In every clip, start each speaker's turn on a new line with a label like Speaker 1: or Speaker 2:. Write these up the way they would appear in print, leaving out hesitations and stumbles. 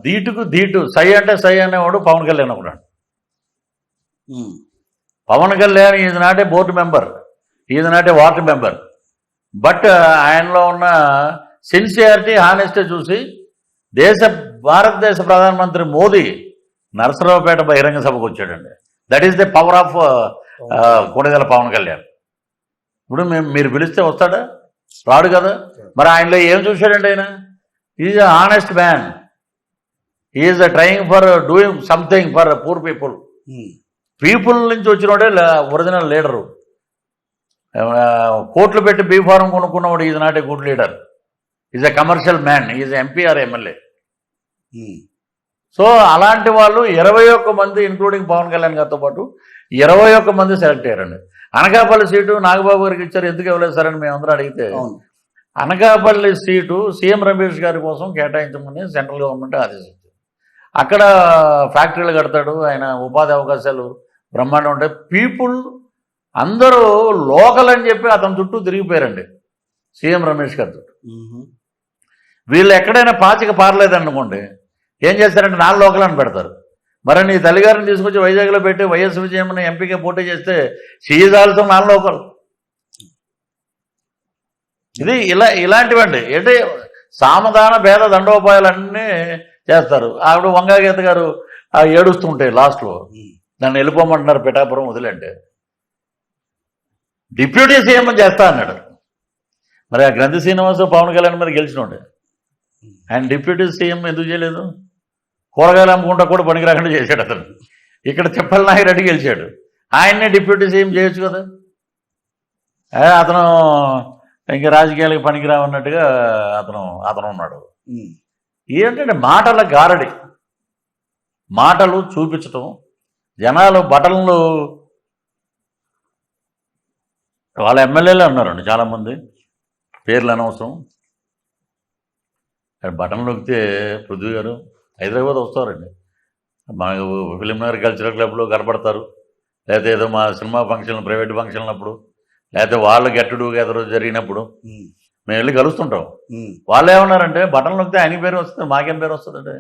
Speaker 1: ధీటుకు ధీటు సై అంటే సై అనేవాడు పవన్ కళ్యాణ్ ఒకడు. Pawan Kalyan is not a board member, is not a ward member, but ఆయనలో ఉన్న సిన్సియారిటీ హానెస్టీ చూసి భారతదేశ ప్రధానమంత్రి మోదీ నరసరావుపేట బహిరంగ సభకు వచ్చాడండి. That is the power of Konidela Pawan Kalyan. ఇప్పుడు మీరు పిలిస్తే వస్తాడా? రాడు కదా. మరి ఆయనలో ఏం చూశాడండి ఆయన? Is a honest man, is trying for doing something for poor people. People నుంచి వచ్చినోడే ఒరిజినల్ లీడరు. కోట్లు పెట్టి బీ ఫారం కొనుక్కున్నవాడు is not a good leader, is a commercial man, is MP or MLA. So అలాంటి వాళ్ళు 21 మంది including Pawan Kalyan గారితో పాటు 21 మంది సెలెక్ట్ అయ్యారండి. అనకాపల్లి సీటు నాగబాబు గారికి ఇచ్చారు, ఎందుకు ఇవ్వలేదు సార్ అని మేమందరం అడిగితే అనకాపల్లి సీటు సీఎం రమేష్ గారి కోసం కేటాయించమని సెంట్రల్ గవర్నమెంట్ ఆదేశించారు. అక్కడ ఫ్యాక్టరీలు కడతాడు ఆయన, ఉపాధి అవకాశాలు బ్రహ్మాండం ఉంటాయి. పీపుల్ అందరూ లోకల్ అని చెప్పి అతని చుట్టూ తిరిగిపోయారండి సీఎం రమేష్ గారి చుట్టూ. వీళ్ళు ఎక్కడైనా పాచిక పారలేదనుకోండి ఏం చేస్తారంటే నాన్ లోకల్ అని పెడతారు. మరి నీ తల్లిగారిని తీసుకొచ్చి వైజాగ్లో పెట్టి వైఎస్ విజయమ్మని ఎంపీగా పోటీ చేస్తే షీఈజ్ ఆల్సో నాన్ లోకల్. ఇది ఇలాంటివండి. అంటే సామధాన భేద దండోపాయాలన్నీ చేస్తారు. ఆవిడ వంగాగీత గారు ఏడుస్తుంటాయి లాస్ట్లో, నన్ను వెళ్ళిపోమంటున్నారు పిఠాపురం వదిలేంటే. డిప్యూటీ సీఎం అని చేస్తా అన్నాడు. మరి ఆ గ్రంథి శ్రీనివాస పవన్ కళ్యాణ్ మీద గెలిచినోడే, ఆయన డిప్యూటీ సీఎం ఎందుకు చేయలేదు? కూరగాయలు అమ్ముకుంటా కూడా పనికి రాకుండా చేశాడు అతను. ఇక్కడ తిప్పల నాగిరెడ్డి గెలిచాడు, ఆయన్నే డిప్యూటీ సీఎం చేయొచ్చు కదా. అతను ఇంక రాజకీయాలకు పనికిరావన్నట్టుగా అతను ఉన్నాడు. ఏంటంటే మాటల గారడి, మాటలు చూపించటం, జనాలు బటన్లు. వాళ్ళ ఎమ్మెల్యేలే ఉన్నారండి చాలామంది, పేర్లు అనవసరం. బటన్ నొక్కితే పృథ్వీ గారు హైదరాబాద్ వస్తారండి, మా ఫిలింనగర్ కల్చరల్ క్లబ్లో కనపడతారు, లేకపోతే ఏదో మా సినిమా ఫంక్షన్లు ప్రైవేట్ ఫంక్షన్లు అప్పుడు, లేకపోతే వాళ్ళ గెట్ టుగెదర్ జరిగినప్పుడు మేము వెళ్ళి కలుస్తుంటాం. వాళ్ళు ఏమన్నారంటే బటన్ నొక్కితే ఆయన పేరు వస్తుంది, మాకేం పేరు వస్తుందంటే.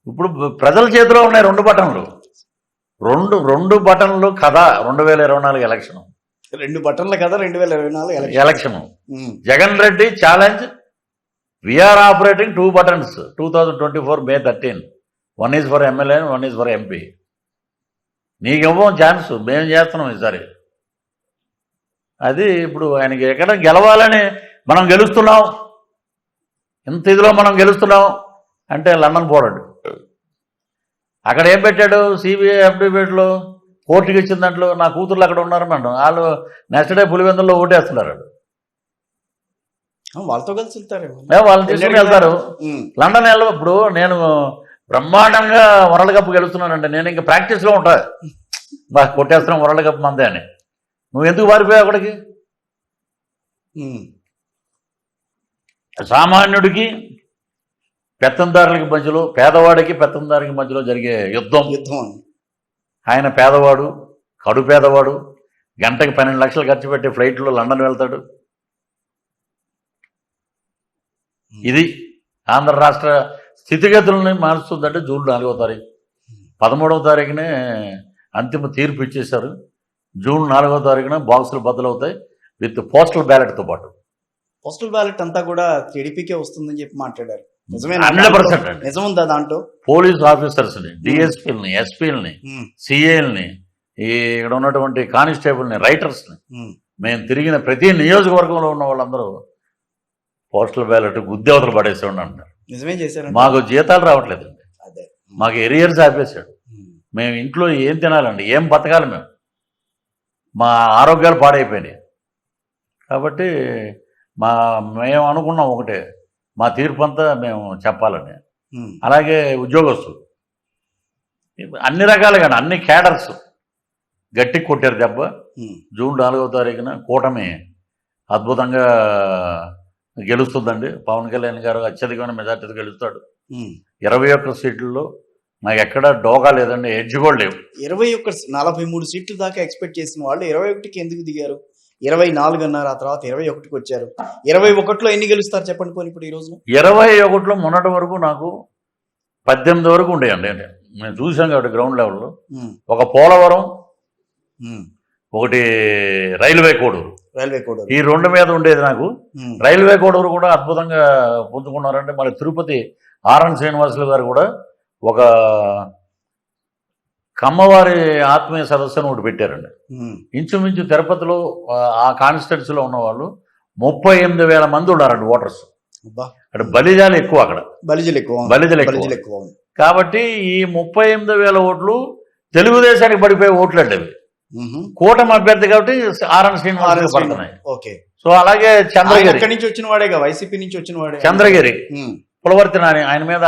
Speaker 1: ఇప్పుడు ప్రజల చేతిలో ఉన్నాయి 2 బటన్లు, రెండు బటన్లు కథ 2024 ఎలక్షన్,
Speaker 2: 2 బటన్ల కథ 2024
Speaker 1: election. Jagan Reddy challenge, we are operating 2 buttons 2024 May 13. 1 is for MLA, 1 is for MP. నీకివ్వం ఛాన్స్, మేము చేస్తున్నాం ఈసారి. అది ఇప్పుడు ఆయనకి ఎక్కడ గెలవాలని మనం గెలుస్తున్నాం, ఇంత ఇదిలో మనం గెలుస్తున్నాం అంటే లండన్ పోరాడు. అక్కడ ఏం పెట్టాడు సిబిఐ అఫిడవిట్లో కోర్టుకి ఇచ్చిన దాంట్లో నా కూతుర్లు అక్కడ ఉన్నారు మేడం, వాళ్ళు నెక్స్ట్ డే పులివెందుల్లో ఓటేస్తున్నారు.
Speaker 2: వాళ్ళతో కలిసి వెళ్తారేమో,
Speaker 1: వాళ్ళు తీసుకుని వెళ్తారు లండన్. ఇప్పుడు నేను బ్రహ్మాండంగా వరల్డ్ కప్ గెలుస్తున్నానంటే నేను ఇంకా ప్రాక్టీస్లో ఉంటా, బాగా కొట్టేస్తున్నాం వరల్డ్ కప్ మందే అని. నువ్వు ఎందుకు పారిపోయావు అక్కడికి? సామాన్యుడికి పెత్తందారులకి మధ్యలో, పేదవాడికి పెత్తందారికి మధ్యలో జరిగే యుద్ధం. ఆయన పేదవాడు, కడు పేదవాడు, గంటకి 12 లక్షలు ఖర్చు పెట్టి ఫ్లైట్లో లండన్ వెళ్తాడు. ఇది ఆంధ్ర రాష్ట్ర స్థితిగతులని మారుస్తుందంటే జూన్ 4వ తారీఖు, 13వ తారీఖునే అంతిమ తీర్పు ఇచ్చేశారు. జూన్ 4వ తారీఖున బాక్సులు బద్దలవుతాయి విత్ పోస్టల్ బ్యాలెట్తో పాటు.
Speaker 2: పోస్టల్ బ్యాలెట్ అంతా కూడా టీడీపీకే వస్తుందని చెప్పి మాట్లాడారు.
Speaker 1: 100% అండి.
Speaker 2: నిజం ఉందా దాంట్లో?
Speaker 1: పోలీస్ ఆఫీసర్స్ని, డిఎస్పీలని, ఎస్పీలని, సిఏల్ని, ఇక్కడ ఉన్నటువంటి కానిస్టేబుల్ని, రైటర్స్ని మేము తిరిగిన ప్రతి నియోజకవర్గంలో ఉన్న వాళ్ళందరూ పోస్టల్ బ్యాలెట్ గుద్దేవతలు పడేసేవాడు అంటారు.
Speaker 2: నిజమే చేశారు.
Speaker 1: మాకు జీతాలు రావట్లేదండి, మాకు ఎరియర్స్ ఆపేశాడు. మేము ఇంట్లో ఏం తినాలండి, ఏం బతకాలి, మా ఆరోగ్యాలు పాడైపోయినాయి. కాబట్టి మేము అనుకున్నాం ఒకటే, మా తీర్పు అంతా మేము చెప్పాలని. అలాగే ఉద్యోగస్తులు అన్ని రకాలుగా అన్ని క్యాడర్స్ గట్టి కొట్టారు దెబ్బ. జూన్ 4వ తారీఖున కూటమి అద్భుతంగా గెలుస్తుందండి. పవన్ కళ్యాణ్ గారు అత్యధికమైన మెజార్టీతో గెలుస్తాడు. 21 సీట్లలో నాకు ఎక్కడ డోకా లేదండి, ఎడ్జ్ కూడా లేవు.
Speaker 2: 43 సీట్లు దాకా ఎక్స్పెక్ట్ చేసిన వాళ్ళు 21కి ఎందుకు దిగారు? 24 అన్నారు, ఆ తర్వాత 21కి వచ్చారు. 21లో ఎన్ని గెలుస్తారు చెప్పండి పోనీ ఇప్పుడు ఈ రోజున?
Speaker 1: 21లో మొన్నటి వరకు నాకు 18 వరకు ఉండేయండి. అంటే మేము చూసాం కాబట్టి గ్రౌండ్ లెవెల్లో ఒక పోలవరం, ఒకటి రైల్వే కోడూరు, ఈ రెండు మీద ఉండేది నాకు. రైల్వే కోడూరు కూడా అద్భుతంగా పుంజుకున్నారంటే మళ్ళీ తిరుపతి ఆర్ఎన్ శ్రీనివాసులు గారు కూడా ఒక కమ్మవారి ఆత్మీయ సదస్సును ఒకటి పెట్టారండి. ఇంచుమించు తిరుపతిలో ఆ కాన్స్టిట్యున్సీలో ఉన్న వాళ్ళు 38,000 మంది ఉన్నారండి ఓటర్స్. అక్కడ బలిజాలు ఎక్కువ, అక్కడ బలిజలు ఎక్కువ. కాబట్టి ఈ 38,000 ఓట్లు తెలుగుదేశానికి పడిపోయే ఓట్లు అండి అవి. కూటమి అభ్యర్థి కాబట్టి ఆర్ఎన్ శ్రీనివాస్ పడుతున్నాయి. సో అలాగే చంద్రగిరి
Speaker 2: నుంచి వచ్చిన వాడేగా, వైసీపీ నుంచి వచ్చిన వాడే
Speaker 1: చంద్రగిరి పులవర్తి నాని, ఆయన మీద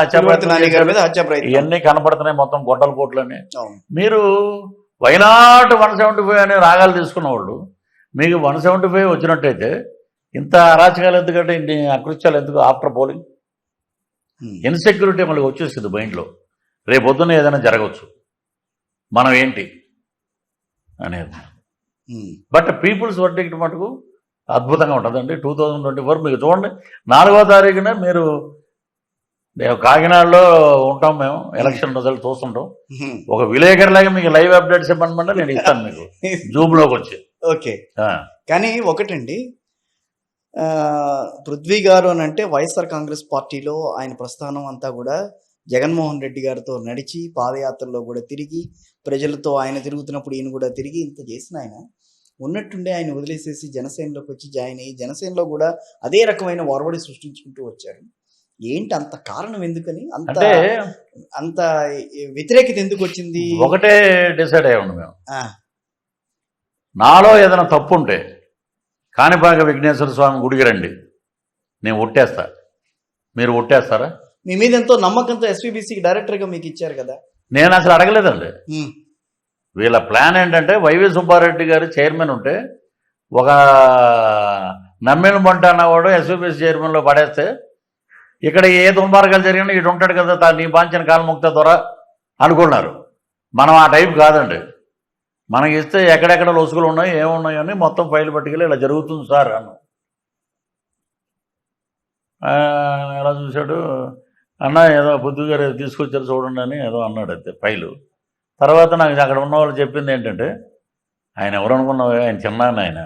Speaker 1: ఇవన్నీ కనపడుతున్నాయి, మొత్తం గొడ్డల కోట్లని. మీరు వైనాట్ 175 అనే రాగాలు తీసుకున్న వాళ్ళు మీకు 175 వచ్చినట్టయితే ఇంత అరాచకాలు ఎందుకంటే ఇన్ని అకృత్యాలు ఎందుకు? ఆఫ్టర్ పోలింగ్ ఇన్సెక్యూరిటీ మళ్ళీ వచ్చేస్తుంది మైండ్లో. రేపొద్దున ఏదైనా జరగవచ్చు, మనం ఏంటి అనేది. బట్ పీపుల్స్ వర్డిక్ట్ మటుకు అద్భుతంగా ఉంటుందండి. 2024 మీకు చూడండి, 4వ తారీఖున మీరు కాకినాడలో ఉంటాం, మేము ఎలక్షన్ రిజల్ట్ చూస్తుంటాం. ఒక విలేకరులాగా మీకు లైవ్ అప్డేట్స్ ఇవ్వమంటే నేను ఇస్తాను మీకు జూమ్లోకి వచ్చి.
Speaker 2: ఓకే, కానీ ఒకటండి, పృథ్వీ గారు అని అంటే వైఎస్ఆర్ కాంగ్రెస్ పార్టీలో ఆయన ప్రస్థానం అంతా కూడా జగన్మోహన్ రెడ్డి గారితో నడిచి పాదయాత్రలో కూడా తిరిగి ప్రజలతో ఆయన తిరుగుతున్నప్పుడు ఈయన కూడా తిరిగి ఇంత చేసిన ఆయన ఉన్నట్టుండే ఆయన వదిలేసేసి జనసేనలోకి వచ్చి జాయిన్ అయ్యి జనసేనలో కూడా అదే రకమైన ఒరవడి సృష్టించుకుంటూ వచ్చారు. ఏంటి అంత కారణం? ఎందుకని అంత వ్యతిరేకత ఎందుకు వచ్చింది?
Speaker 1: ఒకటే డిసైడ్ అయ్యాము మేము, నాలో ఏదైనా తప్పు ఉంటే కాణిపాక విఘ్నేశ్వర స్వామి గుడికి రండి, నేను ఒట్టేస్తా. మీరు ఒట్టేస్తారా?
Speaker 2: మీ మీద ఎంతో నమ్మకంతో ఎస్వీబీసీకి డైరెక్టర్గా మీకు ఇచ్చారు కదా.
Speaker 1: నేను అసలు అడగలేదండి. వీళ్ళ ప్లాన్ ఏంటంటే వైవి సుబ్బారెడ్డి గారు చైర్మన్ ఉంటే ఒక నమ్మిన బంట అన్నవాడు ఎస్వీబీసీ చైర్మన్లో పడేస్తే ఇక్కడ ఏ దుర్మార్గాలు జరిగినా ఇటు ఉంటాడు కదా, నీ బాంచిన కాలముక్త దొర అనుకున్నారు. మనం ఆ టైప్ కాదండి. మనకి ఇస్తే ఎక్కడెక్కడ లొసుగులు ఉన్నాయి ఏమున్నాయి అని మొత్తం ఫైల్ పట్టుకెళ్ళి ఇలా జరుగుతుంది సార్ అన్న. ఎలా చూశాడు అన్న, ఏదో బుద్ధి గారు తీసుకొచ్చారు చూడండి అని ఏదో అన్నాడు అయితే ఫైలు. తర్వాత నాకు అక్కడ ఉన్న వాళ్ళు చెప్పింది ఏంటంటే, ఆయన ఎవరు అనుకున్నావు, ఆయన చిన్నాన్న ఆయన.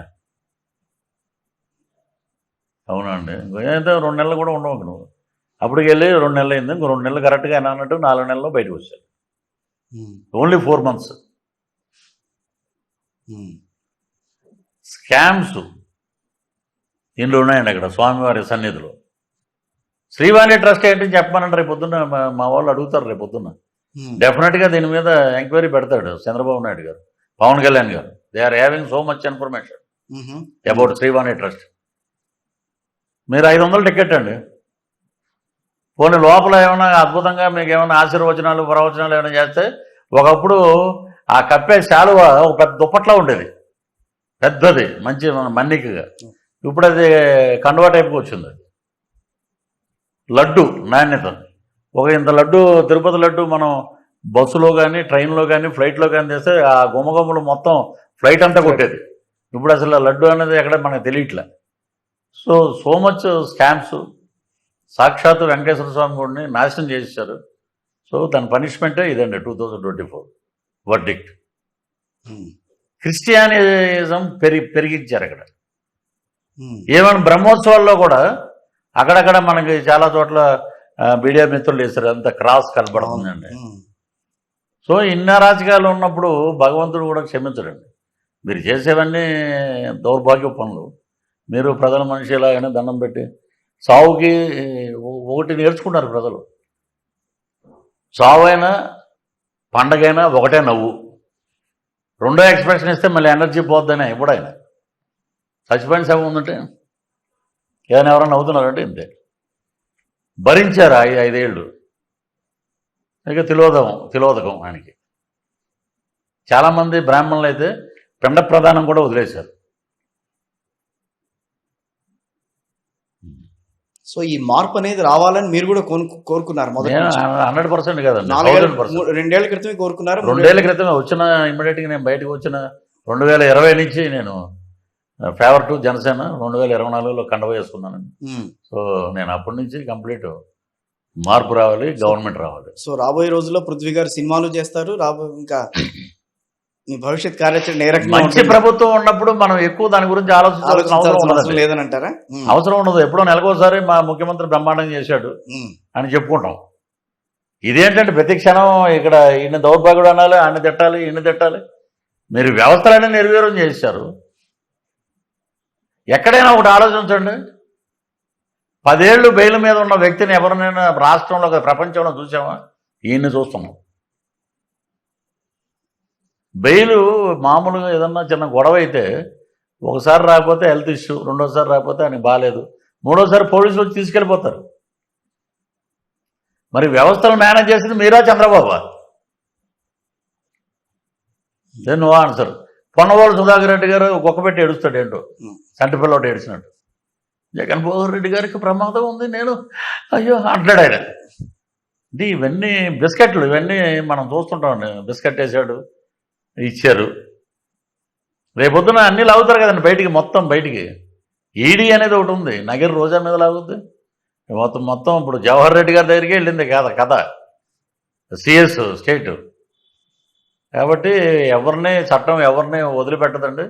Speaker 1: అవునండి, అయితే 2 నెలలు కూడా ఉండవు నువ్వు. అప్పటికి వెళ్ళి 2 నెలలు అయింది, ఇంకో 2 నెలలు కరెక్ట్గా ఆయన అన్నట్టు 4 నెలల్లో బయటకు వచ్చారు. Only 4 months. స్కామ్స్ ఇంట్లో ఉన్నాయండి అక్కడ స్వామివారి సన్నిధిలో. శ్రీవాణి ట్రస్ట్ ఏంటని చెప్పమనండి, రేపు పొద్దున్న మా వాళ్ళు అడుగుతారు. రేపు పొద్దున్న డెఫినెట్గా దీని మీద ఎంక్వైరీ పెడతాడు చంద్రబాబు నాయుడు గారు, పవన్ కళ్యాణ్ గారు. They are having so much information about Srivani trust. మీరు 500 టికెట్ అండి, పోనీ లోపల ఏమైనా అద్భుతంగా మీకు ఏమైనా ఆశీర్వచనాలు ప్రవచనాలు ఏమైనా చేస్తే, ఒకప్పుడు ఆ కప్పే శాలువ ఒక పెద్ద దుప్పట్లా ఉండేది, పెద్దది మంచి మన్నికగా. ఇప్పుడు అది కండువా టైప్కి వచ్చింది. లడ్డు నాణ్యత, ఒక ఇంత లడ్డు, తిరుపతి లడ్డు మనం బస్సులో కానీ ట్రైన్లో కానీ ఫ్లైట్లో కానీ చేస్తే ఆ గుమ్మగుమ్మలు మొత్తం ఫ్లైట్ అంతా కొట్టేది. ఇప్పుడు అసలు లడ్డు అనేది ఎక్కడ మనకు తెలియట్లే. So much scams. సాక్షాత్తు వెంకటేశ్వర స్వామి గుడిని నాశనం చేసేసారు. సో దాని పనిష్మెంటే ఇదండి 2024 వర్డిక్ట్. క్రిస్టియానిజం పెరిగించారు అక్కడ. ఈవెన్ బ్రహ్మోత్సవాల్లో కూడా అక్కడక్కడ మనకి చాలా చోట్ల మీడియా మిత్రులు వేస్తారు, అంత క్రాస్ కనబడుతుందండి. సో ఇన్ని అరాచకాలు ఉన్నప్పుడు భగవంతుడు కూడా క్షమించడండి. మీరు చేసేవన్నీ దౌర్భాగ్య పనులు. మీరు ప్రజల మనిషి ఇలాగనే దండం పెట్టి సావుకి ఒకటి నేర్చుకున్నారు ప్రజలు. సావు అయినా పండగైనా ఒకటే నవ్వు. రెండో ఎక్స్ప్రెషన్ ఇస్తే మళ్ళీ ఎనర్జీ పోద్దనే. ఎప్పుడైనా చచ్చిపోయిన సేవ ఉందంటే ఏదైనా ఎవరైనా నవ్వుతున్నారంటే ఇంతే. భరించారు 5 ఏళ్ళు. ఇక తిలోదకం ఆయనకి. చాలామంది బ్రాహ్మణులు అయితే పిండ ప్రదానం కూడా వదిలేశారు.
Speaker 2: సో ఈ మార్పు అనేది రావాలని మీరు కూడా కోరుకున్నారు?
Speaker 1: 100% కదండి,
Speaker 2: 2 ఏళ్ల క్రితమే కోరుకున్నారు.
Speaker 1: 2 ఏళ్ల క్రితమే వచ్చిన ఇమ్మీడియట్గా నేను బయటకు వచ్చిన 2020 నుంచి నేను ఫేవర్ టు జనసేన 2024లో కండవ వేసుకున్నాను.
Speaker 2: ఉమ్.
Speaker 1: సో నేను అప్పటి నుంచి కంప్లీట్ మార్పు రావాలి, గవర్నమెంట్ రావాలి.
Speaker 2: సో రాబోయే రోజుల్లో పృథ్వీ గారు సినిమాలు చేస్తారు, ఇంకా మీ భవిష్యత్ కార్యాచరణ ఏ రకంగా
Speaker 1: మంచి
Speaker 2: ఉంటుంది?
Speaker 1: ప్రభుత్వం ఉన్నప్పుడు మనం ఎక్కువ దాని గురించి ఆలోచించాల్సిన అవసరం
Speaker 2: అవసరం
Speaker 1: ఉండదు.
Speaker 2: లేదని అంటారా?
Speaker 1: అవసరం ఉండదు. ఎప్పుడో నెలకోసారి మా ముఖ్యమంత్రి బ్రహ్మాండం చేశాడు అని చెప్పుకుంటాం. ఇదేంటంటే ప్రతి క్షణం ఇక్కడ ఇన్ని దౌర్భాగ్యుడు అనాలి, అన్ని తిట్టాలి, ఇన్ని తిట్టాలి. మీరు వ్యవస్థలన్నీ నిర్వీర్యం చేశారు. ఎక్కడైనా ఒకటి ఆలోచించండి, 10 ఏళ్ళు బెయిల్ మీద ఉన్న వ్యక్తిని ఎవరినైనా రాష్ట్రంలో ప్రపంచంలో చూసామా? ఈయన్ని చూస్తున్నాం. బెయిల్ మామూలుగా ఏదన్నా చిన్న గొడవ అయితే ఒకసారి రాకపోతే హెల్త్ ఇష్యూ, రెండోసారి రాకపోతే ఆయనకి బాగాలేదు, మూడోసారి పోలీసులు వచ్చి తీసుకెళ్ళిపోతారు. మరి వ్యవస్థను మేనేజ్ చేసింది మీరా చంద్రబాబు? No answer. పొన్నవాళ్ళు సుధాకర్ రెడ్డి గారు కుక్కపెట్టి ఏడుస్తాడు ఏంటో, సంటిపిల్లటి ఏడిచినట్టు. జగన్మోహన్ రెడ్డి గారికి ప్రమాదం ఉంది, నేను అయ్యో అంటాడు ఆయన. ఇది ఇవన్నీ బిస్కెట్లు, ఇవన్నీ మనం చూస్తుంటాం. బిస్కెట్ వేసాడు, ఇచ్చారు, రేపొద్దున అన్నీ లాగుతారు కదండి బయటికి, మొత్తం బయటికి. ఈడీ అనేది ఒకటి ఉంది, నగిరి రోజా మీద లాగుద్ది మొత్తం. ఇప్పుడు జవహర్ రెడ్డి గారి దగ్గరికి వెళ్ళింది కథ, సిఎస్ స్టేట్. కాబట్టి చట్టం ఎవరిని వదిలిపెట్టదండి.